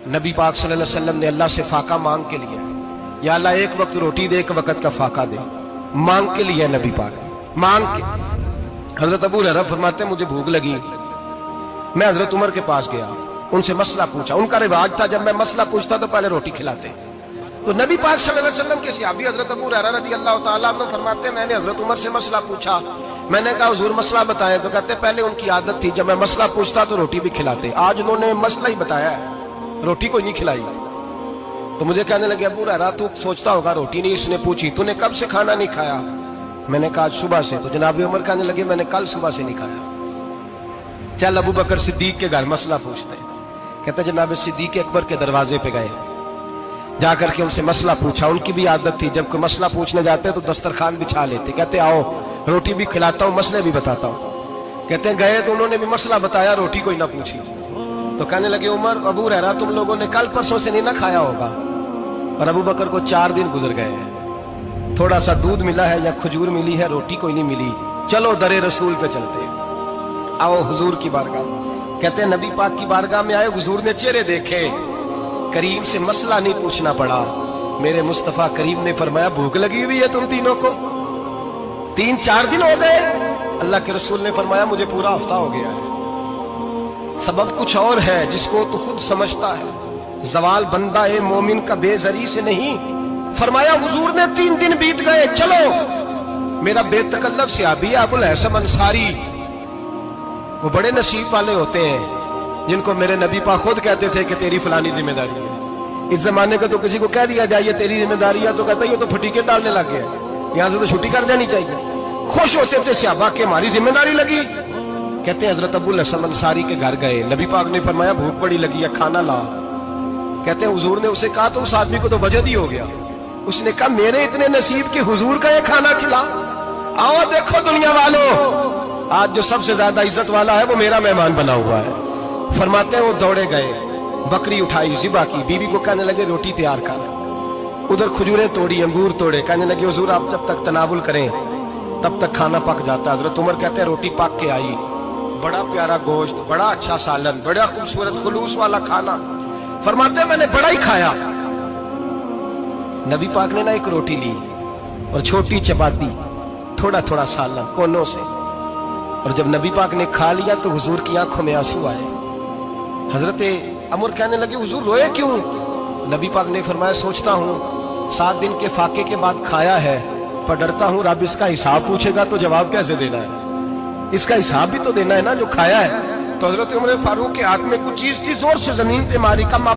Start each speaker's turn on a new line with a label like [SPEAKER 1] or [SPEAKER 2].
[SPEAKER 1] نبی پاک صلی اللہ علیہ وسلم نے اللہ سے فاقہ مانگ کے لیا، یا اللہ ایک وقت روٹی دے، ایک وقت کا فاقہ دے، مانگ کے لیا نبی پاک مانگ کے۔ حضرت ابو ہریرہ فرماتے ہیں مجھے بھوک لگی، میں حضرت عمر کے پاس گیا، ان سے مسئلہ پوچھا۔ ان کا رواج تھا جب میں مسئلہ پوچھتا تو پہلے روٹی کھلاتے۔ تو نبی پاک صلی اللہ علیہ وسلم کے صحابی حضرت ابو ہریرہ رضی اللہ تعالیٰ عنہ فرماتے ہیں میں نے حضرت عمر سے مسئلہ پوچھا، میں نے کہا حضور مسئلہ بتائیں، تو کہتے پہلے ان کی عادت تھی جب میں مسئلہ پوچھتا تو روٹی بھی کھلاتے، آج انہوں نے مسئلہ ہی بتایا ہے، روٹی کوئی نہیں کھلائی۔ تو مجھے کہنے لگے ابو ہریرہ تو سوچتا ہوگا روٹی نہیں اس نے پوچھی، تو نے کب سے کھانا نہیں کھایا؟ میں نے کہا آج صبح سے۔ تو جناب عمر کہنے لگے میں نے کل صبح سے نہیں کھایا، چل ابو بکر صدیق کے گھر مسئلہ پوچھتے ہیں۔ کہتے جناب صدیق اکبر کے دروازے پہ گئے، جا کر کے ان سے مسئلہ پوچھا۔ ان کی بھی عادت تھی جب کوئی مسئلہ پوچھنے جاتے تو دسترخوان بچھا لیتے، کہتے آؤ روٹی بھی کھلاتا ہوں مسئلے بھی بتاتا ہوں۔ کہتے ہیں گئے تو انہوں نے بھی مسئلہ بتایا، روٹی کوئی نہ پوچھی۔ تو کہنے لگے عمر ابو ہریرہ تم لوگوں نے کل پرسوں سے نہیں نہ کھایا ہوگا، اور ابو بکر کو 4 دن گزر گئے ہیں، تھوڑا سا دودھ ملا ہے یا کھجور ملی ہے، روٹی کوئی نہیں ملی، چلو در رسول پہ چلتے ہیں، آؤ حضور کی بارگاہ۔ کہتے ہیں نبی پاک کی بارگاہ میں آئے، حضور نے چہرے دیکھے، کریم سے مسئلہ نہیں پوچھنا پڑا۔ میرے مصطفیٰ کریم نے فرمایا بھوک لگی ہوئی ہے تم تینوں کو، 3-4 دن ہو گئے؟ اللہ کے رسول نے فرمایا مجھے پورا ہفتہ ہو گیا ہے۔ سبب کچھ اور ہے جس کو تو خود سمجھتا ہے، زوال بندہ مومن کا بے زری سے نہیں۔ فرمایا حضور نے 3 دن بیت گئے، چلو۔ میرا بے تکلف صحابی ابو الحسن انصاری، وہ بڑے نصیب والے ہوتے ہیں جن کو میرے نبی پاک خود کہتے تھے کہ تیری فلانی ذمہ داری ہے۔ اس زمانے کا تو کسی کو کہہ دیا جائے یہ تیری ذمہ داری ہے تو کہتا ہے یہ تو پھٹیکے ڈالنے لگ گئے، یہاں سے تو چھٹی کر دینی چاہیے۔ خوش ہوتے تھے صحابہ کہ ہماری ذمہ داری لگی۔ کہتے ہیں حضرت ابو الحسن انصاری کے گھر گئے، نبی پاک نے فرمایا بھوک بڑی لگی ہے کھانا لا۔ کہتے ہیں حضور نے اسے کہا تو اس آدمی کو تو وجد ہی ہو گیا، اس نے کہا میرے اتنے نصیب کہ حضور کا یہ کھانا کھلا۔ آؤ دیکھو دنیا والوں، آج جو سب سے زیادہ عزت والا ہے وہ میرا مہمان بنا ہوا ہے۔ فرماتے ہیں وہ دوڑے گئے، بکری اٹھائی، ذبح کی، بیوی کو کہنے لگے روٹی تیار کر، ادھر کھجوریں توڑی، انگور توڑے، کہنے لگے حضور آپ جب تک تناول کریں تب تک کھانا پک جاتا۔ حضرت عمر کہتے ہیں روٹی پک کے آئی، بڑا پیارا گوشت، بڑا اچھا سالن، بڑا خوبصورت خلوص والا کھانا۔ فرماتے ہیں میں نے بڑا ہی کھایا۔ نبی پاک نے نہ ایک روٹی لی اور چھوٹی چپاتی، تھوڑا تھوڑا سالن کونوں سے، اور جب نبی پاک نے کھا لیا تو حضور کی آنکھوں میں آنسو آئے۔ حضرت عمر کہنے لگے حضور روئے کیوں؟ نبی پاک نے فرمایا سوچتا ہوں 7 دن کے فاقے کے بعد کھایا ہے، پر ڈرتا ہوں رب اس کا حساب پوچھے گا تو جواب کیسے دینا ہے، اس کا حساب بھی تو دینا ہے نا جو کھایا ہے۔ تو حضرت عمر فاروق کے ہاتھ میں کچھ چیز تھی، زور سے زمین پہ ماری، کا